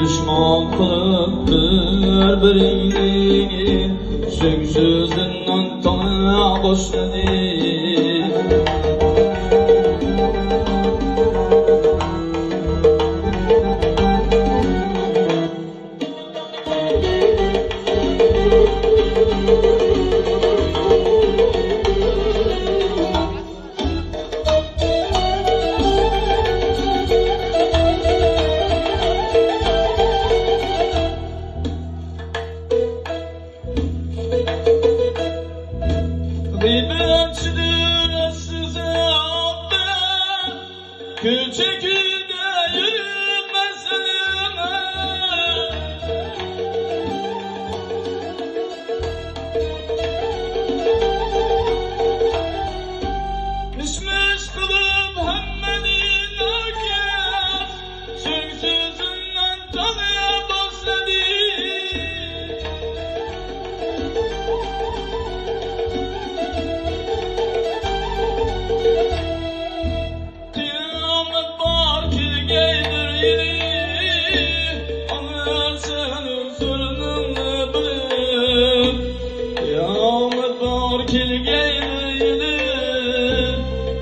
Düşman kılıp birbirini söksüzünden tanıya başladı. Gıybetçidir size abbe, küçük yürümez elime. Mişmiş kılıp hemmedin akıp, söksüzünden tanıya başladı.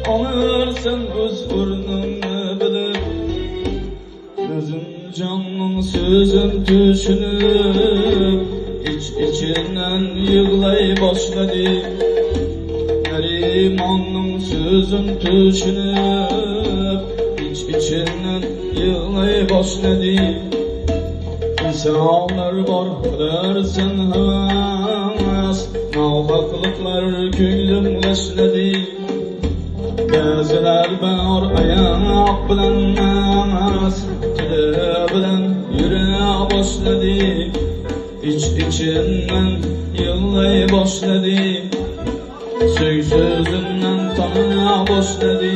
Anırsın öz urnunu bilip, gözün canın sözün düşünüp, içinden yığlay başladı. Nerimanın sözün düşünüp, içinden yığlay başladı. İnsanlar var dersin has, nahaklıklar köylümleşledi. Gözler var ayak bilen nas, dili bilen yürüye başladı. İçinden yığlay başladı. Söysüzünden tanıya başladı.